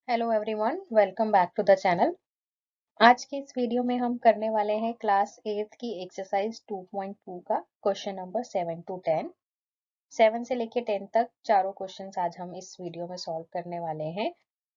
Hello everyone, welcome back to the channel. आज के इस वीडियो में हम करने वाले हैं क्लास 8 की एक्सरसाइज 2.2 का क्वेश्चन नंबर 7 to 10। 7 से लेके 10 तक चारों क्वेश्चंस आज हम इस वीडियो में सॉल्व करने वाले हैं।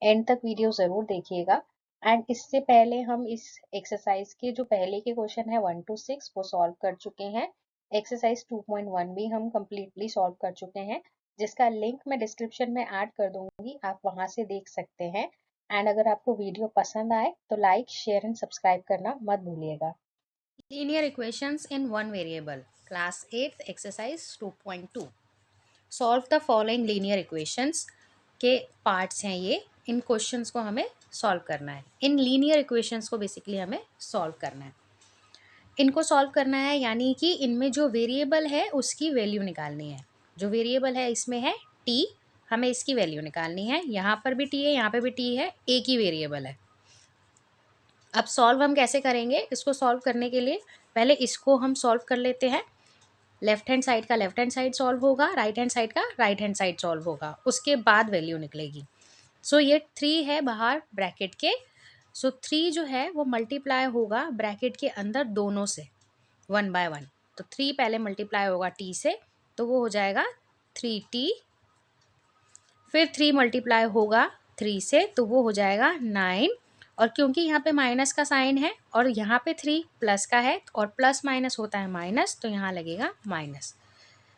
एंड तक वीडियो ज़रूर देखिएगा। एंड इससे पहले हम इस एक्सरसाइज के जो पहले के क्वेश्चन है 1 to 6 वो सॉल्व कर चुके हैं। एक्सरसाइज 2.1 भी हम कम्प्लीटली सॉल्व कर चुके हैं, जिसका लिंक मैं डिस्क्रिप्शन में ऐड कर दूंगी, आप वहां से देख सकते हैं। एंड अगर आपको वीडियो पसंद आए तो लाइक, शेयर एंड सब्सक्राइब करना मत भूलिएगा। Linear equations in one variable. Class 8th exercise 2.2. Solve the following linear equations के पार्ट्स हैं ये। इन क्वेश्चंस को हमें सॉल्व करना है। इन लीनियर इक्वेशंस को बेसिकली हमें सॉल्व करना है। इनको सॉल्व करना है यानी कि इनमें जो वेरिएबल है उसकी वैल्यू निकालनी है। जो वेरिएबल है इसमें है t, हमें इसकी वैल्यू निकालनी है। यहाँ पर भी t है, यहाँ पर भी t है, एक ही वेरिएबल है। अब सॉल्व हम कैसे करेंगे? इसको सॉल्व करने के लिए पहले इसको हम सॉल्व कर लेते हैं। लेफ्ट हैंड साइड का लेफ्ट हैंड साइड सॉल्व होगा, राइट हैंड साइड का राइट हैंड साइड सॉल्व होगा, उसके बाद वैल्यू निकलेगी। सो ये 3 है बाहर ब्रैकेट के। सो 3 जो है वो मल्टीप्लाई होगा ब्रैकेट के अंदर दोनों से 1 by 1। तो 3 पहले मल्टीप्लाई होगा t से, तो वो हो जाएगा 3t। फिर 3 मल्टीप्लाई होगा 3 से, तो वो हो जाएगा 9। और क्योंकि यहाँ पे माइनस का साइन है और यहाँ पे 3 प्लस का है और प्लस माइनस होता है माइनस, तो यहाँ लगेगा माइनस।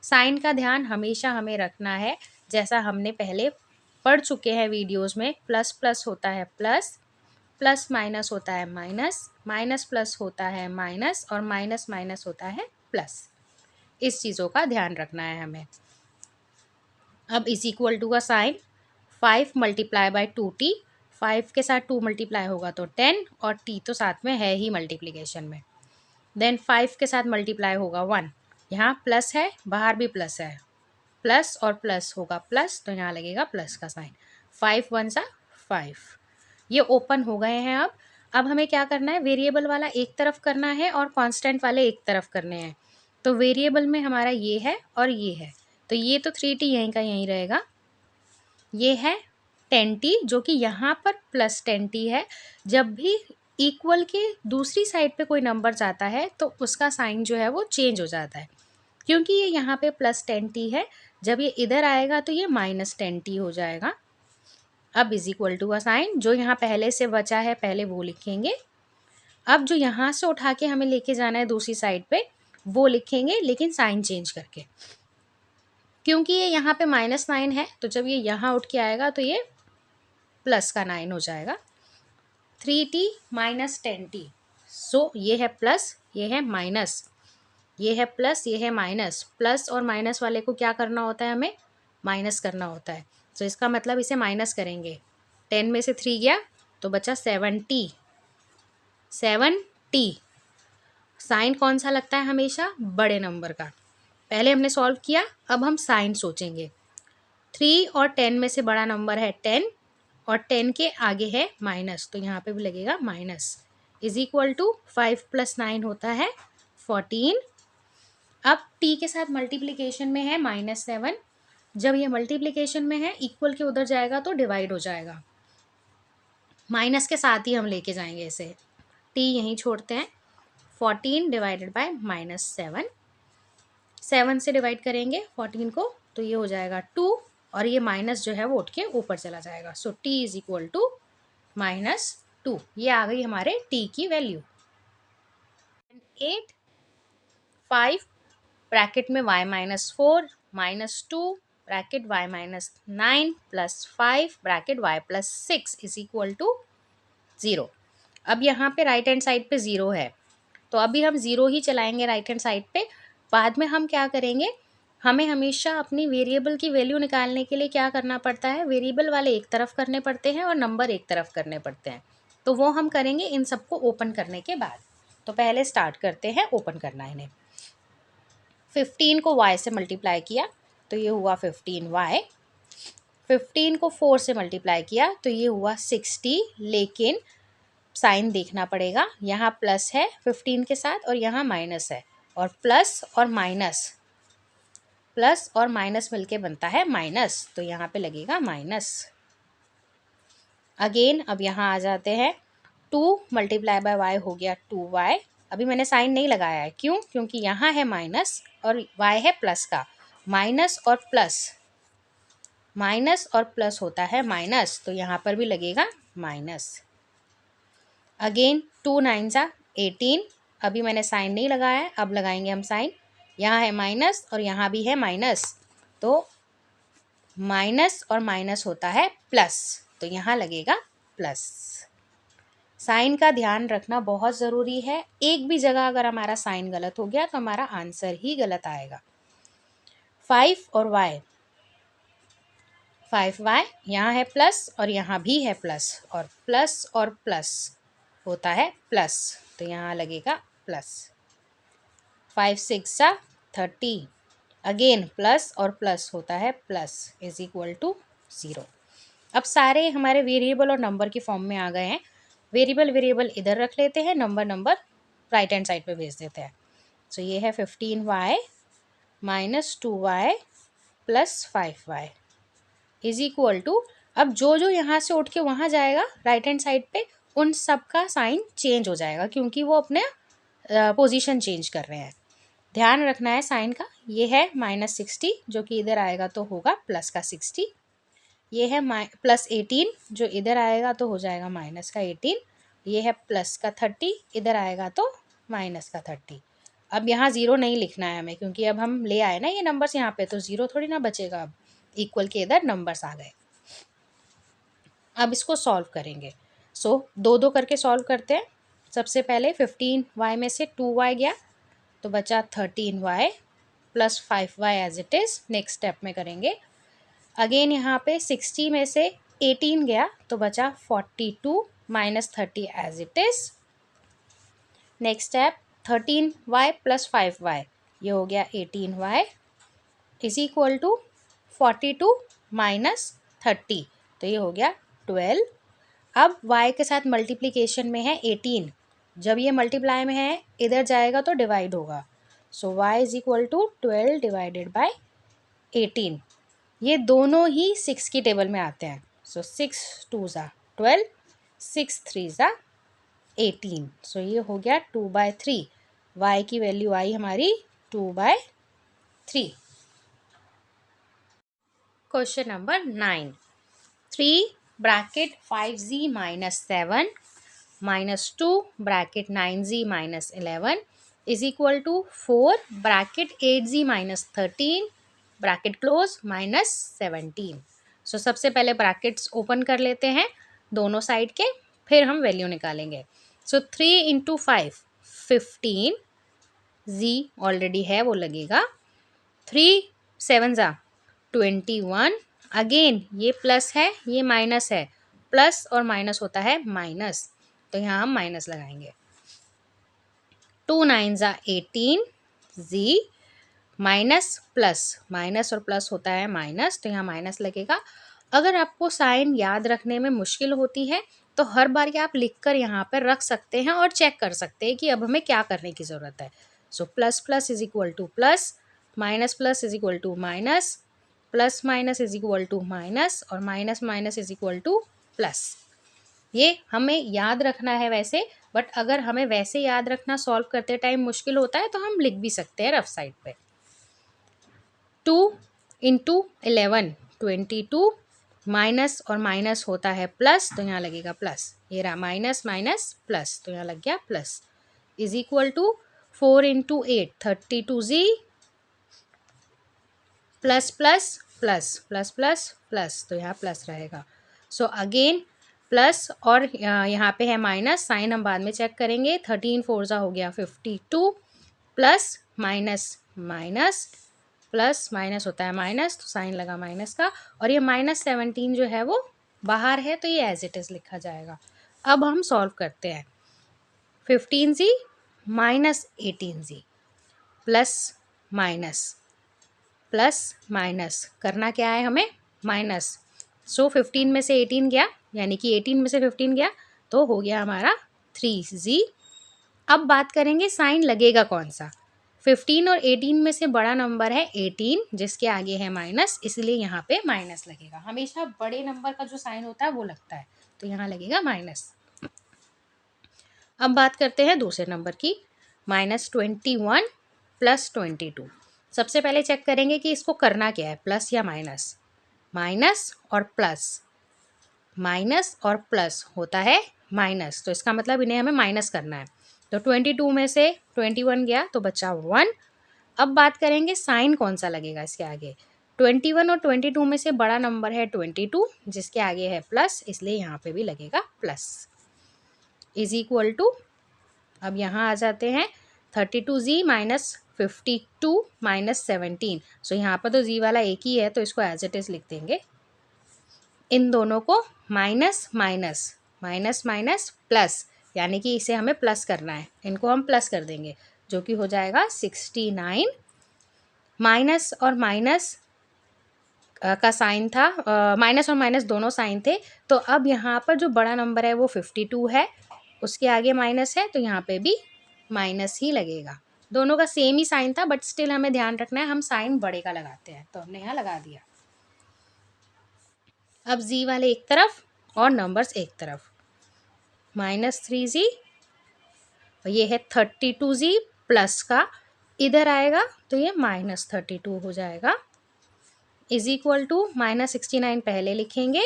साइन का ध्यान हमेशा हमें रखना है, जैसा हमने पहले पढ़ चुके हैं वीडियोस में। प्लस प्लस होता है प्लस, प्लस माइनस होता है माइनस, माइनस प्लस होता है माइनस और माइनस माइनस होता है प्लस। इस चीज़ों का ध्यान रखना है हमें। अब इज इक्वल टू का साइन 5 मल्टीप्लाई बाई 2t। 5 के साथ 2 मल्टीप्लाई होगा तो 10 और t तो साथ में है ही मल्टीप्लिकेशन में। देन 5 के साथ मल्टीप्लाई होगा 1, यहाँ प्लस है बाहर भी प्लस है, प्लस और प्लस होगा प्लस, तो यहाँ लगेगा प्लस का साइन। 5 1 सा 5। ये ओपन हो गए हैं। अब हमें क्या करना है? वेरिएबल वाला एक तरफ करना है और कांस्टेंट वाले एक तरफ करने हैं। तो वेरिएबल में हमारा ये है और ये है, तो ये तो 3t यहीं का यहीं रहेगा। ये है 10t जो कि यहाँ पर प्लस 10t है। जब भी इक्वल के दूसरी साइड पे कोई नंबर जाता है तो उसका साइन जो है वो चेंज हो जाता है। क्योंकि ये यहाँ पे प्लस 10t है, जब ये इधर आएगा तो ये माइनस 10t हो जाएगा। अब इज इक्वल टू का साइन जो यहाँ पहले से बचा है पहले वो लिखेंगे। अब जो यहाँ से उठा के हमें लेके जाना है दूसरी साइड पे वो लिखेंगे, लेकिन साइन चेंज करके। क्योंकि ये यहाँ पे -9 है, तो जब ये यहाँ उठ के आएगा तो ये प्लस का 9 हो जाएगा। 3t minus 10t। सो ये है प्लस, ये है माइनस, ये है प्लस, ये है माइनस। प्लस और माइनस वाले को क्या करना होता है? हमें माइनस करना होता है। तो इसका मतलब इसे माइनस करेंगे। 10 में से 3 गया तो बचा 7t। 7t साइन कौन सा लगता है? हमेशा बड़े नंबर का। पहले हमने सॉल्व किया, अब हम साइन सोचेंगे। 3 और 10 में से बड़ा नंबर है 10 और 10 के आगे है माइनस, तो यहाँ पे भी लगेगा माइनस। इज इक्वल टू 5 + 9 होता है 14। अब t के साथ मल्टीप्लिकेशन में है -7। जब ये मल्टीप्लिकेशन में है इक्वल के उधर जाएगा तो डिवाइड हो जाएगा। माइनस के साथ ही हम लेके जाएंगे इसे, t यहीं छोड़ते हैं। 14 डिवाइडेड बाय -7। 7 से डिवाइड करेंगे 14 को तो ये हो जाएगा 2 और ये माइनस जो है वो उठ के ऊपर चला जाएगा। सो t इज इक्वल टू -2। ये आ गई हमारे t की वैल्यू। 8 5 ब्रैकेट में y-4 -2 bracket y-9 + 5 bracket y+6 is equal to 0। अब यहाँ पे राइट हैंड साइड पे 0 है, तो अभी हम 0 ही चलाएंगे राइट हैंड साइड पे। बाद में हम क्या करेंगे? हमें हमेशा अपनी वेरिएबल की वैल्यू निकालने के लिए क्या करना पड़ता है? वेरिएबल वाले एक तरफ करने पड़ते हैं और नंबर एक तरफ करने पड़ते हैं। तो वो हम करेंगे इन सबको ओपन करने के बाद। तो पहले स्टार्ट करते हैं ओपन करना इन्हें। 15 को y से मल्टीप्लाई किया तो ये हुआ 15y। 15 को 4 से मल्टीप्लाई किया तो ये हुआ 60। लेकिन साइन देखना पड़ेगा, यहाँ प्लस है 15 के साथ और यहाँ माइनस है, और प्लस और माइनस मिलके बनता है माइनस, तो यहाँ पे लगेगा माइनस। अगेन अब यहाँ आ जाते हैं, 2 मल्टीप्लाई बाय वाई हो गया 2y। अभी मैंने साइन नहीं लगाया है, क्यों? क्योंकि यहाँ है माइनस और y है प्लस का। माइनस और प्लस होता है माइनस, तो यहाँ पर भी लगेगा माइनस। अगेन 2 9 जा 18। अभी मैंने साइन नहीं लगाया है, अब लगाएंगे हम साइन। यहाँ है माइनस और यहाँ भी है माइनस, तो माइनस और माइनस होता है प्लस, तो यहाँ लगेगा प्लस। साइन का ध्यान रखना बहुत ज़रूरी है, एक भी जगह अगर हमारा साइन गलत हो गया तो हमारा आंसर ही गलत आएगा। 5 और y, 5y यहाँ है प्लस और यहाँ भी है प्लस, और प्लस होता है प्लस, तो यहाँ लगेगा प्लस। 5 6 जा 30। अगेन प्लस और प्लस होता है प्लस, इज इक्वल टू 0। अब सारे हमारे वेरिएबल और नंबर की फॉर्म में आ गए हैं। वेरिएबल इधर रख लेते हैं, नंबर राइट हैंड साइड पे भेज देते हैं। तो ये है 15y minus 2y plus 5y is equal to, अब जो जो यहाँ से उठ के वहाँ जाएगा राइट हैंड साइड पे, उन सब का साइन चेंज हो जाएगा, क्योंकि वो अपने पोजीशन चेंज कर रहे हैं। ध्यान रखना है साइन का। ये है -60 जो कि इधर आएगा तो होगा प्लस का 60। ये है प्लस 18 जो इधर आएगा तो हो जाएगा माइनस का 18। ये है प्लस का 30, इधर आएगा तो माइनस का 30। अब यहाँ 0 नहीं लिखना है हमें, क्योंकि अब हम ले आए ना ये नंबर्स यहाँ पे, तो 0 थोड़ी ना बचेगा। अब इक्वल के इधर नंबर्स आ गए। अब इसको सॉल्व करेंगे। सो 2 करके सॉल्व करते हैं। सबसे पहले 15y में से 2y गया तो बचा 13y plus 5y as it is. Next step में करेंगे। अगेन यहाँ पे 60 में से 18 गया तो बचा 42 minus 30 as it is. Next step 13y plus 5y, ये हो गया 18y is equal to 42 minus 30, तो ये हो गया 12। अब y के साथ मल्टीप्लिकेशन में है 18, जब ये मल्टीप्लाई में है इधर जाएगा तो डिवाइड होगा। So y is equal to 12 divided by 18। ये दोनों ही 6 की टेबल में आते हैं। सो 6 2 ज़ा 12, 6 3 ज़ा 18। सो ये हो गया 2/3। y की वैल्यू आई हमारी 2/3। Question number 9, 3 bracket 5z minus 7 minus 2 bracket 9z minus 11 is equal to 4 bracket 8z minus 13 bracket close minus 17। So सबसे पहले ब्रैकेट्स ओपन कर लेते हैं दोनों साइड के, फिर हम वैल्यू निकालेंगे। सो 3 इंटू 5 15, z ऑलरेडी है वो लगेगा। 3 7 ज़ा 21। अगेन ये प्लस है ये माइनस है, प्लस और माइनस होता है माइनस, तो यहाँ हम माइनस लगाएंगे। 2 9 ज़ा 18, z माइनस प्लस, माइनस और प्लस होता है माइनस, तो यहाँ माइनस लगेगा। अगर आपको साइन याद रखने में मुश्किल होती है तो हर बार ये आप लिख कर यहाँ पर रख सकते हैं और चेक कर सकते हैं कि अब हमें क्या करने की ज़रूरत है। So plus plus is equal to plus, minus plus is equal to minus, plus minus is equal to minus, और minus minus is equal to plus. ये हमें याद रखना है वैसे, बट अगर हमें वैसे याद रखना सॉल्व करते टाइम मुश्किल होता है तो हम लिख भी सकते हैं रफ साइड पे। 2 इंटू 11 22, माइनस और माइनस होता है प्लस, तो यहाँ लगेगा प्लस। ये रहा माइनस माइनस प्लस, तो यहाँ लग गया plus, is equal to 4 into 8 32z plus plus plus plus plus plus, तो यहाँ प्लस रहेगा। सो अगेन प्लस और यहाँ पे है माइनस, साइन हम बाद में चेक करेंगे। 13 4 ज़ा हो गया 52, plus minus minus, plus minus होता है माइनस, तो साइन लगा माइनस का, और ये -17 जो है वो बाहर है, तो ये एज इट इज़ लिखा जाएगा। अब हम सॉल्व करते हैं। 15z minus 18z plus minus करना क्या है हमें, माइनस। सो 15 में से 18 गया, यानी कि 18 में से 15 गया, तो हो गया हमारा 3z। अब बात करेंगे साइन लगेगा कौन सा। 15 और 18 में से बड़ा नंबर है 18, जिसके आगे है माइनस, इसलिए यहाँ पे माइनस लगेगा। हमेशा बड़े नंबर का जो साइन होता है वो लगता है, तो यहाँ लगेगा माइनस। अब बात करते हैं दूसरे नंबर की, -21 + 22। सबसे पहले चेक करेंगे कि इसको करना क्या है, प्लस या माइनस। माइनस और प्लस होता है माइनस, तो इसका मतलब इन्हें हमें माइनस करना है। तो 22 में से 21 गया तो बचा 1। अब बात करेंगे साइन कौन सा लगेगा इसके आगे। 21 और 22 में से बड़ा नंबर है 22, जिसके आगे है प्लस, इसलिए यहाँ पे भी लगेगा प्लस। इज इक्वल टू, अब यहाँ आ जाते हैं 32z - 52 - 17। सो यहाँ पर तो z वाला एक ही है, तो इसको एज इट इज लिख देंगे। इन दोनों को minus minus minus minus plus, यानी कि इसे हमें प्लस करना है, इनको हम प्लस कर देंगे, जो कि हो जाएगा 69। माइनस और माइनस का साइन था, माइनस और माइनस दोनों साइन थे, तो अब यहाँ पर जो बड़ा नंबर है वो 52 है, उसके आगे माइनस है, तो यहाँ पे भी माइनस ही लगेगा। दोनों का सेम ही साइन था, बट स्टिल हमें ध्यान रखना है हम साइन बड़े का लगाते हैं, तो हमने यहाँ लगा दिया। अब z वाले एक तरफ और नंबर्स एक तरफ, -3z, और ये है 32z प्लस का इधर आएगा तो ये -32 हो जाएगा। इज इक्वल टू -69 पहले लिखेंगे,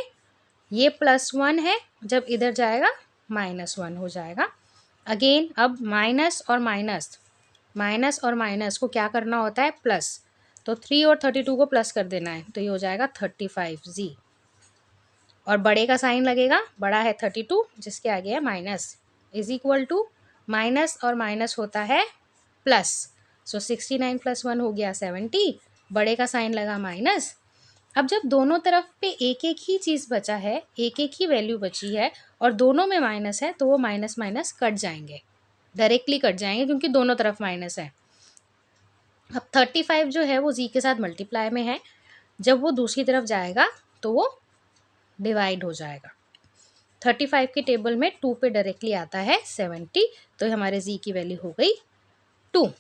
ये +1 है, जब इधर जाएगा -1 हो जाएगा। अगेन अब माइनस और माइनस को क्या करना होता है, प्लस, तो 3 और 32 को प्लस कर देना है, तो ये हो जाएगा 35z, और बड़े का साइन लगेगा, बड़ा है 32 जिसके आगे है minus, is equal to minus और माइनस होता है प्लस, सो 69 + 1 हो गया 70, बड़े का साइन लगा माइनस। अब जब दोनों तरफ पे एक एक ही चीज़ बचा है, एक एक ही वैल्यू बची है और दोनों में माइनस है, तो वो माइनस माइनस कट जाएंगे, डायरेक्टली कट जाएंगे, क्योंकि दोनों तरफ माइनस है। अब 35 जो है वो जी के साथ मल्टीप्लाई में है, जब वो दूसरी तरफ जाएगा तो वो डिवाइड हो जाएगा। 35 के टेबल में 2 पे डायरेक्टली आता है 70, तो हमारे जी की वैल्यू हो गई 2।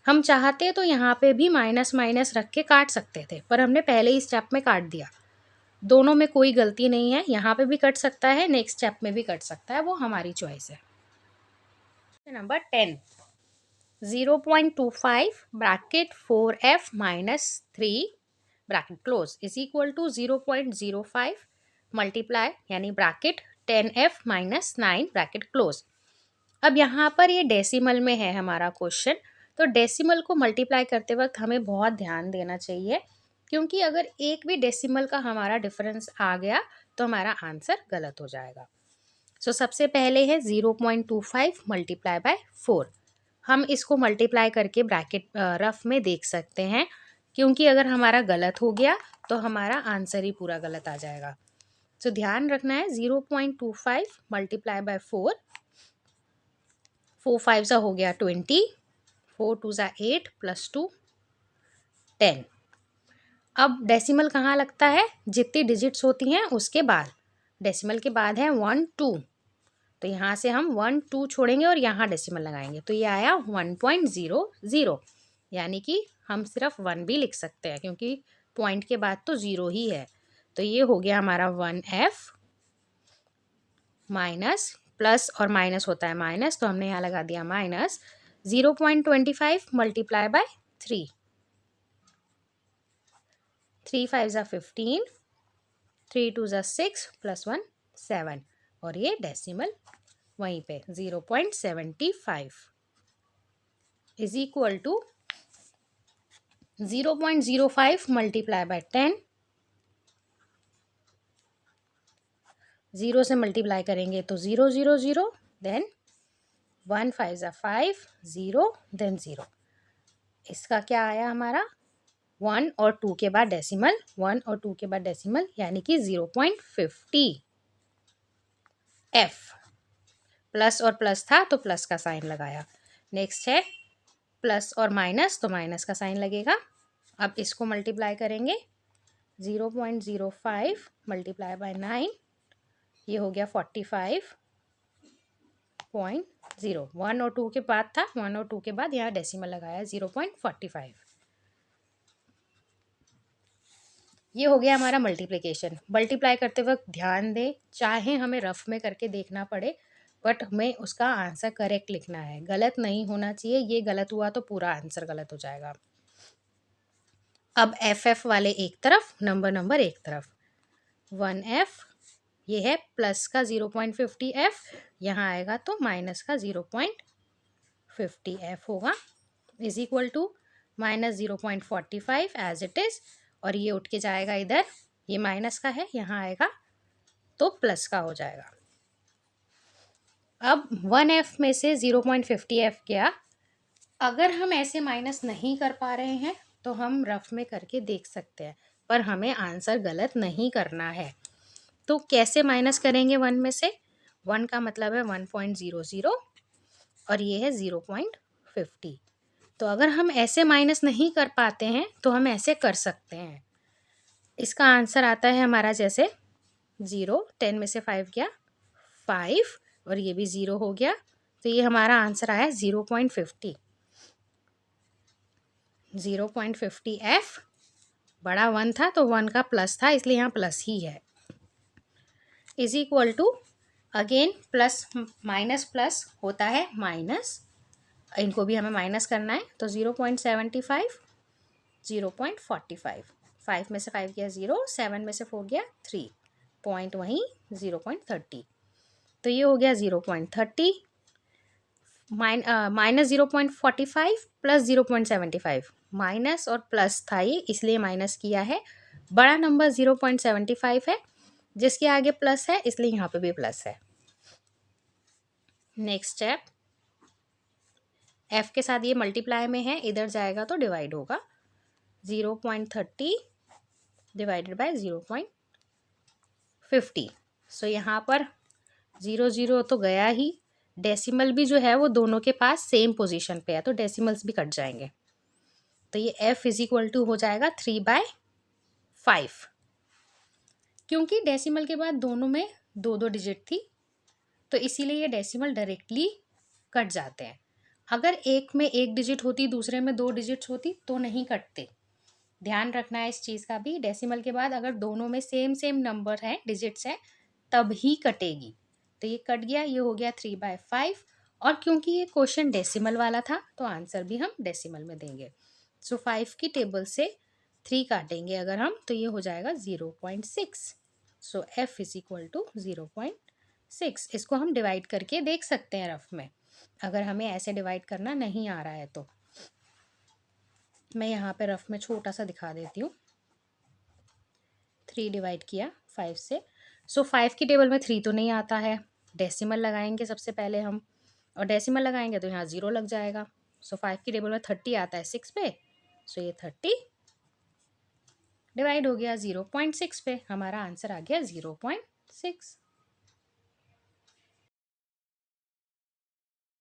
हम चाहते तो यहाँ पे भी माइनस माइनस रख के काट सकते थे, पर हमने पहले ही स्टेप में काट दिया। दोनों में कोई गलती नहीं है, यहाँ पे भी कट सकता है, नेक्स्ट स्टेप में भी कट सकता है, वो हमारी चॉइस है। Number 10, 0.25 bracket 4f - 3 bracket close is equal to 0.05 multiply, यानी ब्रैकेट 10f - 9 ब्रैकेट क्लोज। अब यहाँ पर ये डेसिमल में है हमारा क्वेश्चन, तो डेसिमल को मल्टीप्लाई करते वक्त हमें बहुत ध्यान देना चाहिए, क्योंकि अगर एक भी डेसिमल का हमारा डिफरेंस आ गया तो हमारा आंसर गलत हो जाएगा। सो सबसे पहले है 0.25 मल्टीप्लाई बाय 4। हम इसको मल्टीप्लाई करके ब्रैकेट रफ में देख सकते हैं, क्योंकि अगर हमारा गलत हो गया तो हमारा आंसर ही पूरा गलत आ जाएगा। सो ध्यान रखना है 0.25 मल्टीप्लाई बाय 4, 4 5 सा हो गया 20, 4 2 सा 8 + 2 10। अब डेसिमल कहाँ लगता है, जितनी डिजिट्स होती हैं उसके बाद, डेसिमल के बाद है 1 2, तो यहाँ से हम 1 2 छोड़ेंगे और यहाँ डेसिमल लगाएंगे, तो ये आया 1.00, यानी कि हम सिर्फ 1 भी लिख सकते हैं, क्योंकि पॉइंट के बाद तो 0 ही है। तो ये हो गया हमारा 1f माइनस, प्लस और माइनस होता है माइनस, तो हमने यहाँ लगा दिया माइनस 0.25 मल्टीप्लाई बाय 3, 3 5 ज़ा 15, 3 2 ज़ा 6 + 1 7, और ये डेसिमल वहीं पे 0.75 is equal to 0.05 multiply by 10, 0 से मल्टीप्लाई करेंगे तो 0 0 0, देन 1 5 ज़ा 5 0, देन 0। इसका क्या आया हमारा 1 और 2 के बाद डेसिमल, 1 और 2 के बाद डेसिमल, यानी कि 0.50 f। प्लस और प्लस था तो प्लस का साइन लगाया। नेक्स्ट है प्लस और माइनस, तो माइनस का साइन लगेगा। अब इसको मल्टीप्लाई करेंगे, 0.05 मल्टीप्लाई बाय 9, ये हो गया 45.0। 1 और 2 के बाद था, 1 और 2 के बाद यहाँ डेसिमल लगाया 0.45। ये हो गया हमारा मल्टीप्लिकेशन। मल्टीप्लाई करते वक्त ध्यान दें, चाहे हमें रफ में करके देखना पड़े बट हमें उसका आंसर करेक्ट लिखना है, गलत नहीं होना चाहिए। ये गलत हुआ तो पूरा आंसर गलत हो जाएगा। अब एफ वाले एक तरफ, नंबर एक तरफ। 1f ये है प्लस का 0.50f, यहाँ आएगा तो माइनस का 0.50f होगा, is equal to minus 0.45 as it is, और ये उठ के जाएगा इधर, ये माइनस का है, यहाँ आएगा तो प्लस का हो जाएगा। अब 1f में से 0.50f गया। अगर हम ऐसे माइनस नहीं कर पा रहे हैं तो हम रफ में करके देख सकते हैं, पर हमें आंसर गलत नहीं करना है। तो कैसे माइनस करेंगे 1 में से? 1 का मतलब है 1.00 और ये है 0.50। तो अगर हम ऐसे माइनस नहीं कर पाते हैं तो हम ऐसे कर सकते हैं। इसका आंसर आता है हमारा जैसे 0, 10 में से 5 गया 5, और ये भी 0 हो गया, तो ये हमारा आंसर आया 0.50। 0.50f बड़ा 1 था तो 1 का प्लस था, इसलिए यहाँ प्लस ही है, is equal to again plus minus plus होता है माइनस, इनको भी हमें माइनस करना है, तो 0.75 0.45, 5 में से 5 गया 0, 7 में से 4 गया 3, पॉइंट वहीं 0.30, तो ये हो गया 0.30 माइनस 0.45 प्लस 0.75, माइनस और प्लस था ये इसलिए माइनस किया है। बड़ा नंबर 0.75 है, जिसके आगे प्लस है इसलिए यहाँ पे भी प्लस है। नेक्स्ट स्टेप, f के साथ ये मल्टीप्लाई में है, इधर जाएगा तो डिवाइड होगा, 0.30 डिवाइडेड बाय 0.50। सो यहाँ पर 0 तो गया ही, डेसिमल भी जो है वो दोनों के पास सेम पोजीशन पे है तो डेसिमल्स भी कट जाएंगे, तो ये f इज इक्वल टू हो जाएगा 3/5। क्योंकि डेसिमल के बाद दोनों में 2 डिजिट थी तो इसीलिए ये डेसिमल डायरेक्टली कट जाते हैं। अगर एक में 1 डिजिट होती दूसरे में 2 डिजिट्स होती तो नहीं कटते, ध्यान रखना है इस चीज़ का भी। डेसिमल के बाद अगर दोनों में सेम नंबर है, डिजिट्स है, तब ही कटेगी। तो ये कट गया, ये हो गया 3/5, और क्योंकि ये क्वेश्चन डेसिमल वाला था तो आंसर भी हम डेसिमल में देंगे। सो 5 की टेबल से 3 काटेंगे अगर हम तो ये हो जाएगा 0.6। सो f इज इक्वल टू 0.6। इसको हम डिवाइड करके देख सकते हैं रफ में, अगर हमें ऐसे डिवाइड करना नहीं आ रहा है तो। मैं यहाँ पे रफ में छोटा सा दिखा देती हूँ। 3 डिवाइड किया 5 से, सो 5 की टेबल में 3 तो नहीं आता है, डेसिमल लगाएंगे सबसे पहले हम, और डेसिमल लगाएंगे तो यहाँ 0 लग जाएगा। सो 5 की टेबल में 30 आता है 6 पे, सो ये 30 डिवाइड हो गया 0.6 पे, हमारा आंसर आ गया 0.6।